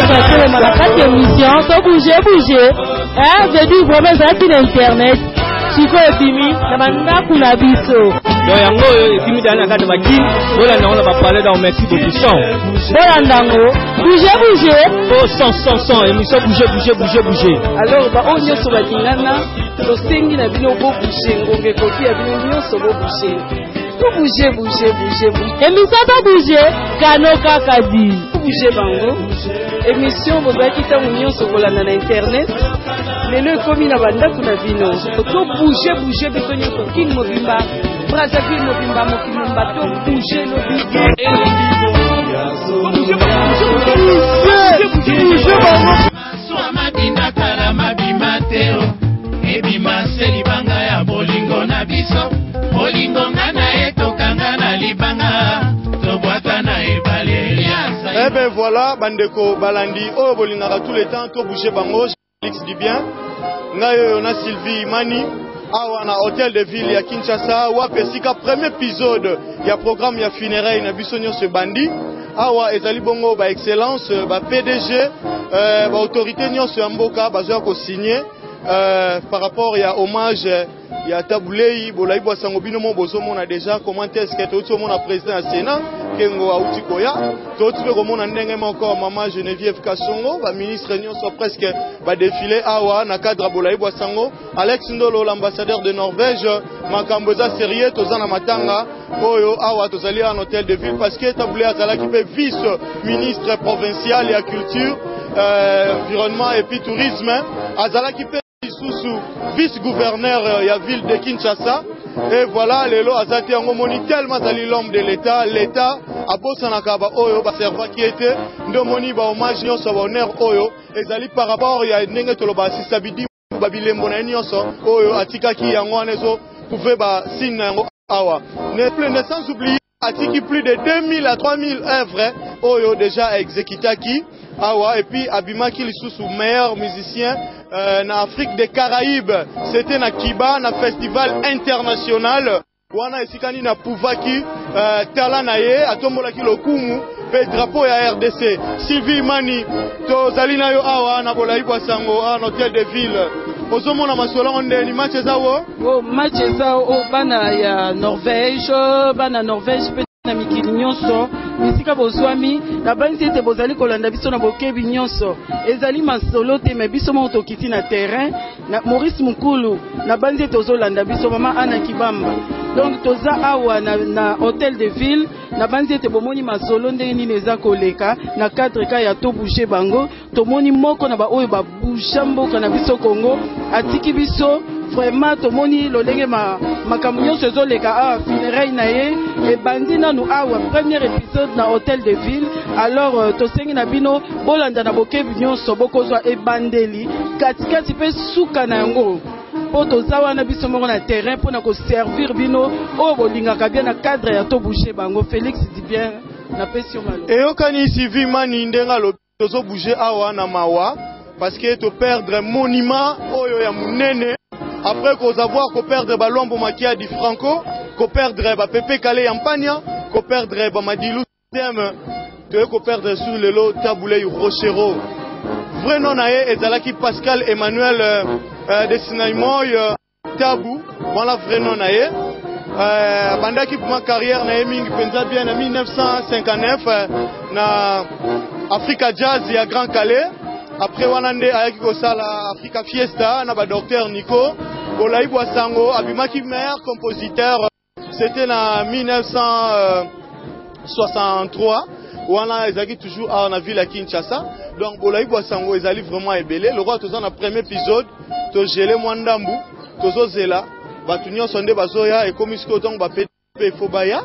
de la 4e émission, to bouger. Je dis vraiment ça sur internet. Chico et Bimi, la banda kuna biso. Donc yango Bimi dana kata baki, voilà on va parler dans merci beaucoup son. Voilà ndango, bouger. Oh son émission bouger. Alors ba on nyoso bakingana, to sengi na bino bo bouger, ngombe kofi ya bino nyoso bo bouger. To bouger. Émission to bouger, kano kakadi. Bouger bango. Émission bozaki tango nyoso kolanda na internet. Lelo ekomi na bandako na bino. To bouger biso nyoso king mobimba. Brazzaville mobimba mokimba to bouger no biso. Bouger bango. Soa mabina kala mabima teo. Ebima seli banga ya bolingo na biso. Bolingo ngana etokanga na libanga. Tobwata na ebale. Eh ben voilà, bandeko balandi oh bolingaka tous les temps to bouger bango. Félix dit bien. On a Sylvie Mani. Awa na hôtel de ville ya Kinshasa. Wapesika premier épisode ya programme ya funérailles na biso nyonso bandi. Awa ezali bongo ba excellence ba PDG ba autorité nyonso ya mboka bazoya ko signer par rapport ya hommage ya Tabulei Bolayi Bwasango bino mo bozomona déjà comment est-ce que tout le monde a président à Sénat Kengo Autikoya tout le monde a ndenge encore maman Geneviève Kasongo ba ministre nyonso presque ba défilé awa na cadre Bolayi Bwasango Alex Ndolo l'ambassadeur de Norvège makamboza sérieux tozana matanga oyo awa tozali en hôtel de ville parce que Tabulei azala qui peut vice ministre provincial ya culture environnement et puis tourisme azala qui peut sous vice-gouverneur ya ville de Kinshasa et voilà lelo azati yango moni tellement zali l'homme de l'état a bosana kaba oyo ba serva qui était ndomoni ba hommage nyonso ba honneur oyo ezali par rapport ya ndenge toloba assistabidi ba bilembo na nyonso oyo atikaki yango anezo pouvait ba signe yango awa ne sans oublier atiki plus de 2000 à 3000 œuvres oyo déjà exécutaki awa et puis abimaki lisusu meilleur musicien na Afrique des Caraïbes c'était na Kiba na festival international wana esikani na Pouvaki tala na ye atombolaki lokumu pe drapeau ya RDC Sylvie Mani tozali na yo awa na Bolayi Bwasango en hôtel de ville ozomona masolo onde ni match ezawo match ezawo bana ya Norvège pe na mikili nyonso misika bozwami na banzi ete bozali kolanda biso na bokebi nyonso ezali masolo te me biso mo tokiti na terrain na Maurice Mukulu na banzi ete ozolanda biso mama Ana Kibamba donc toza awa na hôtel de ville na banzi ete bomoni masolo ndenge nini eza koleka na cadre ka ya to bouger bango tomoni moko na ba oyo ba bouger mboka na biso Congo atiki biso vraiment tomoni lolenge makambo nyonso ezoleka awa funérailles na ye ebandi nanu awa premier épisode na hôtel de ville alors tosengi na bino bolanda na bokebi nyonso bokozwa ebandeli katikati mpe suka na yango po toza wana biso moko na terrain mpona koservir bino oyo bolingaka bien na cadre ya to bouger bango Félix dit bien na pesi yo malo eyokani Sylvie Mani ndenga alobi tozo bouger awa na mawa parce que to perdre monument oyo ya munene après qu'on avoir qu'on perdre Balombo Makia di Franco, qu'on perdre Pepe Kale Yampania, qu'on perdre Madilou Thème, qu'on perdre sur le lot Tabulei Rochero. Vrai non aé ezalaki Pascal Emmanuel Desinaimoy Tabou, voilà vrai non aé. Bandaki pour ma carrière na Heming penza bien en 1959 na Africa Jazz et à Grand Calais. Après Wanande ayaki kosala Africa Fiesta na ba docteur Nico Bolayi Bwasango abimaki meilleur compositeur c'était en 1963 wana ezaki toujours à la ville à Kinshasa donc Bolayi Bwasango ezali vraiment ebelé le roi tozana premier épisode to gelé mwandambu tozozela batu nyonso nde bazoya ekomisiko donc ba pe fobaya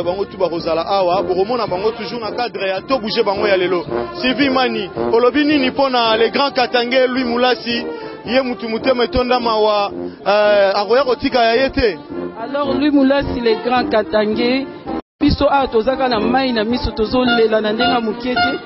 bango tu barozala awa boromona bango toujours na cadre ya to bouger bango ya lelo Sylvie Mani olobi nini pona les grands Katangé lui Mulasi ye mutu mutema etonda mawa akoya kotika ya yete alors lui Mulasi les grands Katangé biso a tozaka na mai na miso tozolela na ndenga mukete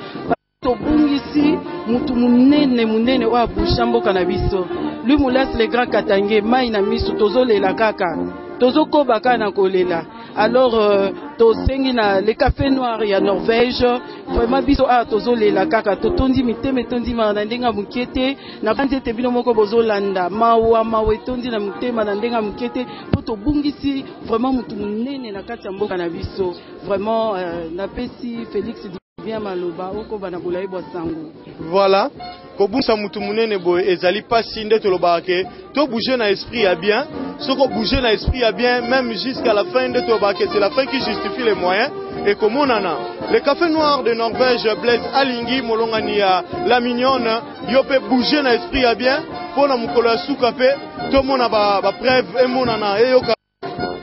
tobungisi mutu munene wa busha mboka na biso lui Mulasi les grands Katangé mai na miso tozolela kaka tozokoba kana kolela Alors tosengi na le café noir ya Norvège vraiment biso a tozolela kaka totondi mitema etondi na ndenga mukete na banze te bino moko bozolanda mawa etondi na mitema na ndenga mukete po tobungisi vraiment mutu munene na kati ya mboka na biso vraiment na pesi Félix bien maloba oko bana bolayi bwa sango. Voilà, kobusa mutu munene boye ezali pasi nde tolobaka ke to bouger na esprit ya bien, soko bouger na esprit ya bien même jusqu'à la fin nde tolobaka c'est la fin qui justifie les moyens et komonana le café noir de Norvège Blaise Alingi molongani ya la mignonne yo pe bouger na esprit ya bien pona mukolo ya suka pe to mona ba preuve e monana e yoka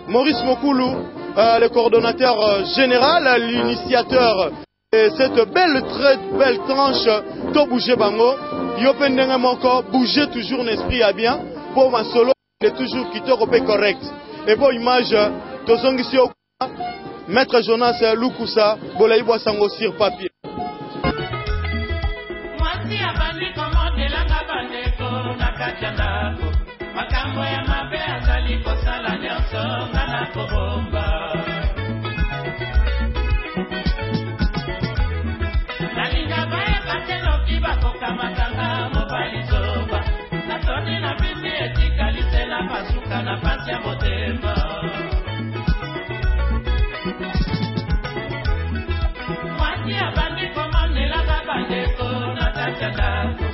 Maurice Mokulu le coordonnateur général l'initiateur et cette très belle tranche, to bouger bango, yo pendenge moko, bouger toujours l'esprit à bien, pour ma solo, est toujours qui te repère correct. Et pour image, to zongisi au Maître Jonas Lukusa, bolayi boa sango sur papier. Mwasi abandi komode langa bandeko na kachandako, makambo ya mabe azali kosala nyonso ngana kobomba. Matanga mobali zoba na toni na bibi etikali tena pasuka na pasi ya motema mwasi abandi komondelaka bandeko na kati ya ndako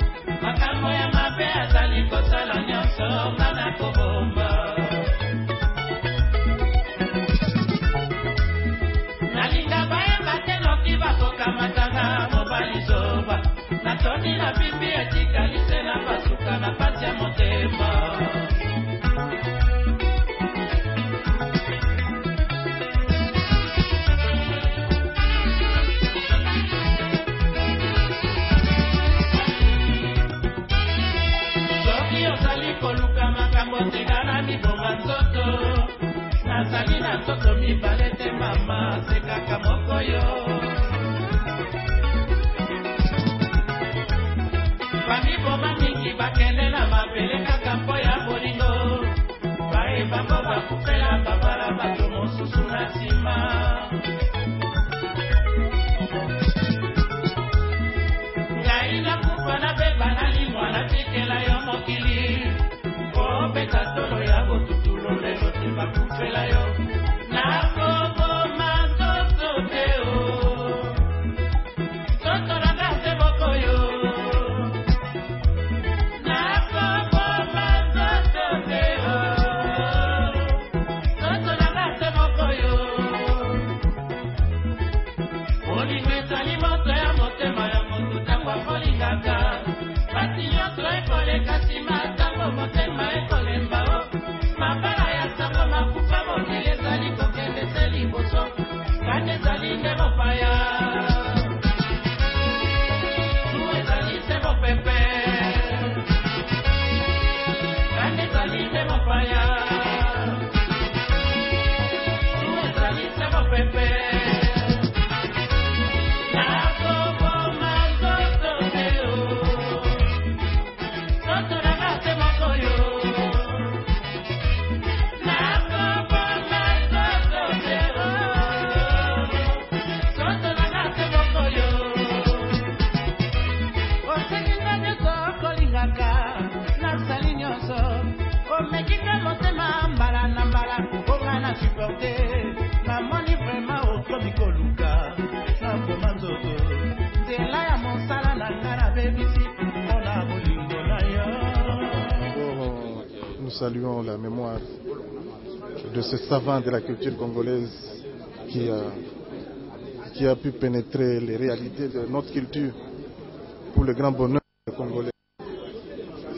makambo ya mabe azali kosala nyonso ngana kobomba nalinga bayeba te noki bakokamatanga mobali zoba Natoni na bibi etikali tena pasuka na pasi ya motema soki ozali koluka makambo tingana mibonga nzoto nazali na nzoto mibale te mama sekaka moko yo Bamiboma mingi bakende na mabele kaka mpo ya bolingo bayebango bakufela babala bato mosusu na nsima ngai nakufa nabeba nalimwa natikela yo mokili mpo beta tolo ya botutulo lelo te bakufela yo nakoboma nzoto te o nzoto nanga te moko yo Nous saluons la mémoire de ce savant de la culture congolaise qui a pu pénétrer les réalités de notre culture pour le grand bonheur des Congolais.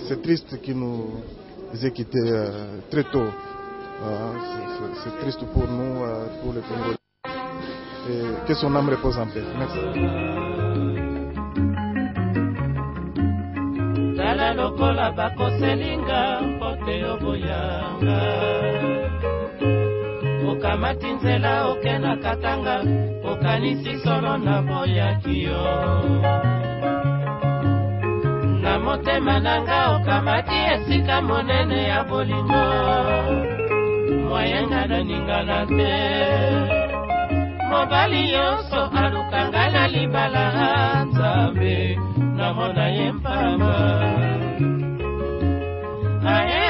C'est triste qu'il nous ait quittés très tôt. C'est triste pour nous, pour les Congolais. Et que son âme repose en paix. Merci. Tala lokola bakoselinga mpote oboyanga okamati nzela okena katanga okanisi solo na boyaki yo na motema nanga okamati esika monene ya bolingo moyenga ningana te mobali nyonso alukanga na libala Nzambe namona ye mpamba ae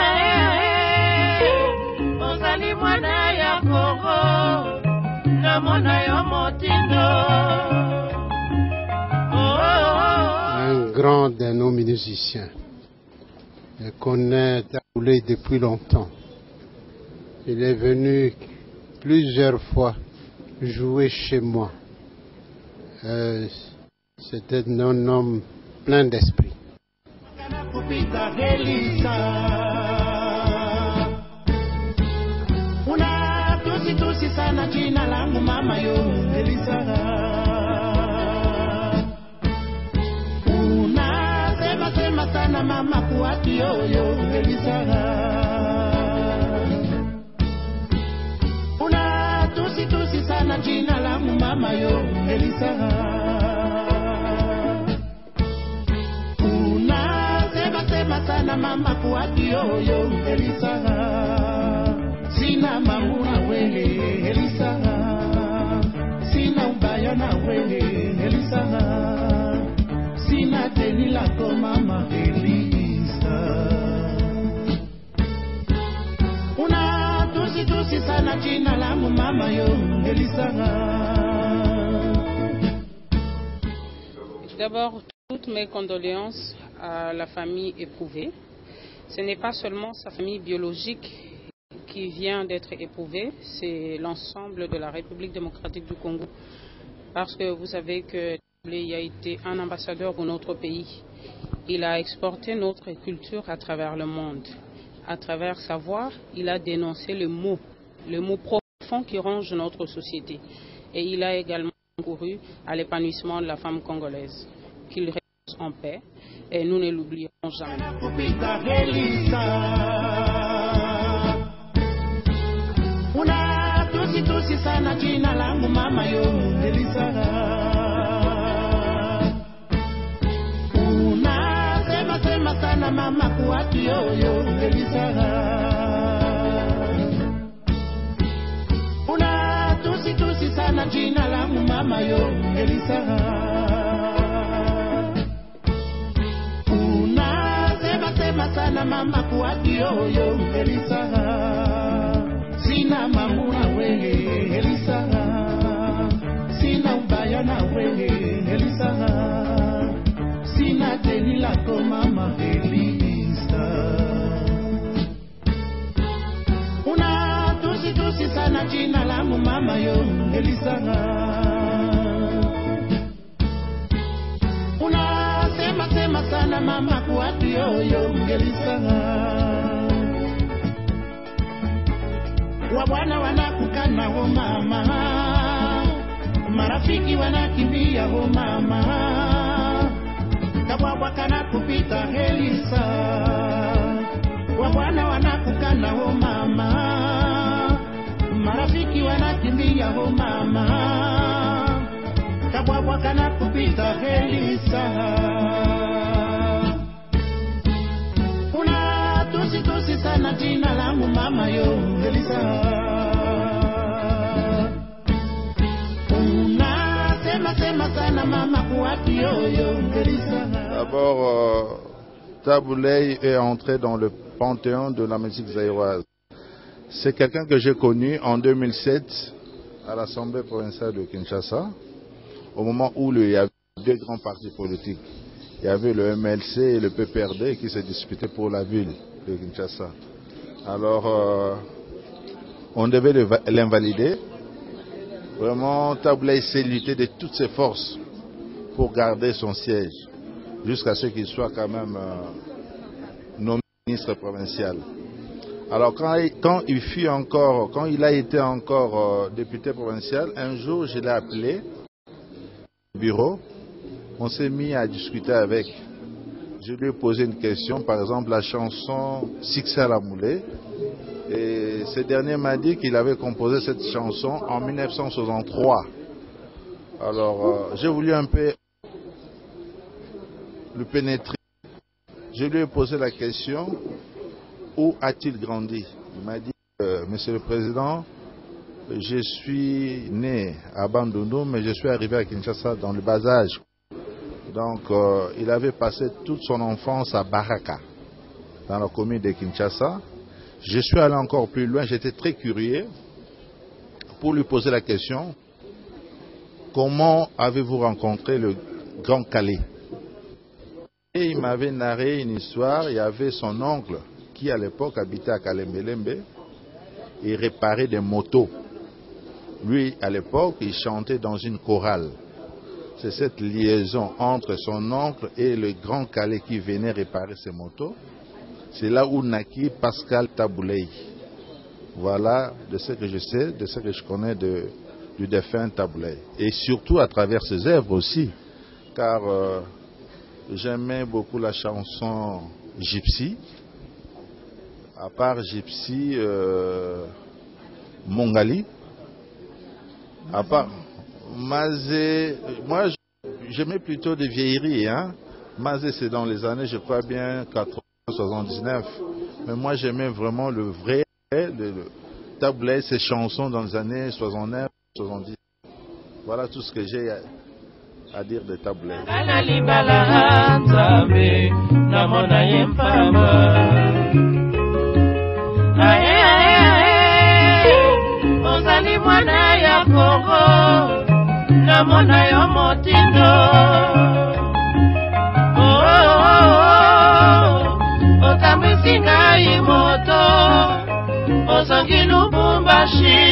ozali mwana ya Kongo namona yo motindo. Un grand de nos musiciens. Je connais Taboulay depuis longtemps. Il est venu plusieurs fois jouer chez moi. C'était un homme plein d'esprit. Sana mama kuati yoyo Elisara una tusi sana jina la mama yo Elisara una sema sana mama kuati yoyo Elisara sina mamuna wele Elisara sina ubaya na wele Elisara sina teni lako mama Elisa una tusi sana jina langu mama yo Elisa. D'abord, toutes mes condoléances à la famille éprouvée. Ce n'est pas seulement sa famille biologique qui vient d'être éprouvée, c'est l'ensemble de la République démocratique du Congo. Parce que vous savez que il a été un ambassadeur pour notre pays. Il a exporté notre culture à travers le monde. À travers sa voix, il a dénoncé le mot profond qui ronge notre société. Et il a également concouru à l'épanouissement de la femme congolaise. Qu'il reste en paix et nous ne l'oublierons jamais. Sana mama kuati yoyo Elisara una tusi sana jina la mama yo Elisara una sema sana mama kuati yoyo Elisara sina mamuna wele Elisara sina ubaya na wele Elisara sina teni lako mama Elisa una tusi sana jina langu mama yo Elisa una sema sana mama kuati yoyo Elisa wabwana wanakukana ho mama marafiki wanakimbia ho mama kabwa kana kupita Elisa wabwana wanakukana ho mama marafiki wanakimbia ho mama kabwa kana kupita Elisa una tusi sana jina langu mama yo Elisa una sema sana mama kuati yoyo Elisa. D'abord, Taboulay est entré dans le panthéon de la musique zaïroise. C'est quelqu'un que j'ai connu en 2007 à l'Assemblée provinciale de Kinshasa, au moment où il y avait deux grands partis politiques. Il y avait le MLC et le PPRD qui se disputaient pour la ville de Kinshasa. Alors, on devait l'invalider. Vraiment, Taboulay s'est lutté de toutes ses forces pour garder son siège, jusqu'à ce qu'il soit quand même nommé ministre provincial. Alors quand il a été encore député provincial, un jour je l'ai appelé au bureau, on s'est mis à discuter avec. Je lui ai posé une question, par exemple la chanson Sixer la Moulée, et ce dernier m'a dit qu'il avait composé cette chanson en 1963. Alors j'ai voulu un peu le pénétrer. Je lui ai posé la question, où a-t-il grandi? Il m'a dit Monsieur le Président, je suis né à Bandundu, mais je suis arrivé à Kinshasa dans le bas âge. Donc, il avait passé toute son enfance à Baraka, dans la commune de Kinshasa. Je suis allé encore plus loin, j'étais très curieux pour lui poser la question, comment avez-vous rencontré le Grand Calais? Et il m'avait narré une histoire, il y avait son oncle qui à l'époque habitait à Kalembelembe et réparait des motos. Lui, à l'époque, il chantait dans une chorale. C'est cette liaison entre son oncle et le Grand Calais qui venait réparer ses motos. C'est là où naquit Pascal Tabouley. Voilà de ce que je sais, de ce que je connais du défunt Tabouley. Et surtout à travers ses œuvres aussi, car j'aimais beaucoup la chanson Gypsy. À part Gypsy, Mongali. À part Mazé, moi j'aimais plutôt des vieilleries. Hein? Mazé c'est dans les années, je crois bien, 80-79. Mais moi j'aimais vraiment le vrai, le Tabouley, ses chansons dans les années 69-70. Voilà tout ce que j'ai à dire de Tabouley. Ozali mwana ya Kongo, namona yo motindo. Otambwisi ngai moto, ozangi Lubumbashi.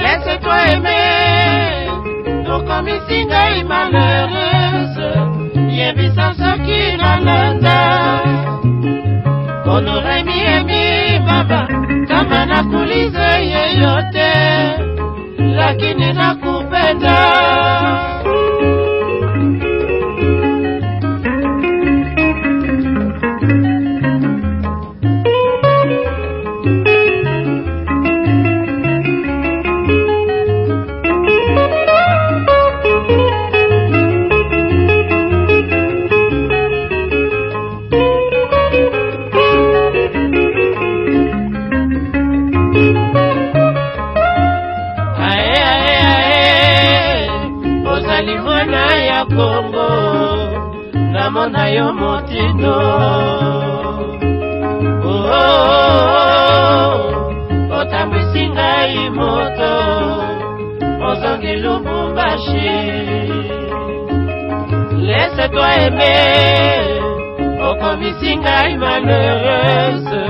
Laisse-toi aimer, okomisi ngai malheureuse. Yebisa soki nalanda, onore miemi baba. Kama nakulize yeyote, lakini nakupenda. Kongo, namona yo motindo. Otambwisi ngai moto, ozangi Lubumbashi. Laisse-toi aimer, okomisi ngai malheureuse.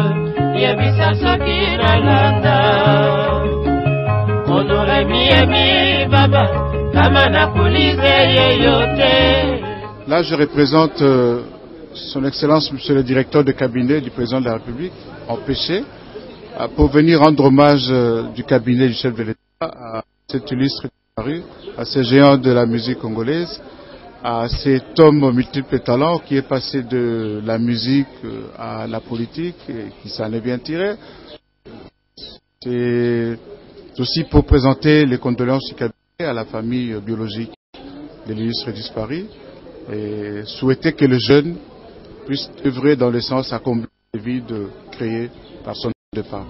Yebisa soki nalanda, onore miemi baba. Là, je représente son Excellence, Monsieur le Directeur de cabinet du Président de la République, empêché, pour venir rendre hommage du cabinet du chef de l'État à cet illustre disparu, à ces géants de la musique congolaise, à cet homme multiples talents qui est passé de la musique à la politique et qui s'en est bien tiré. C'est aussi pour présenter les condoléances du cabinet à la famille biologique de l'illustre disparu et souhaiter que les jeunes puissent œuvrer dans le sens à combler les vides créés par son départ.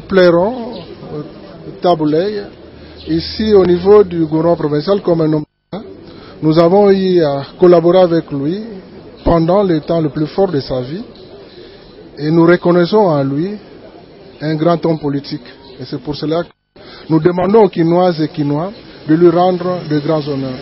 Plairons, Tabouley, ici au niveau du gouvernement provincial comme un homme. Nous avons eu à collaborer avec lui pendant le temps le plus fort de sa vie et nous reconnaissons en lui un grand homme politique. Et c'est pour cela que nous demandons aux Kinoises et Kinois de lui rendre de grands honneurs.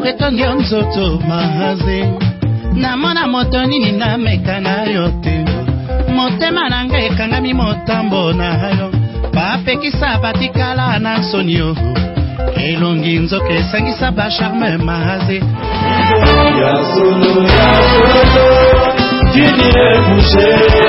etongi nzoto mahaze namona moto nini nameka na yo te motema na ngai ekangami motambo na yo bapekisa batikala na nsoni yo elongi nzoka esangisa bacharme mahaze ya solo tu dirais bouger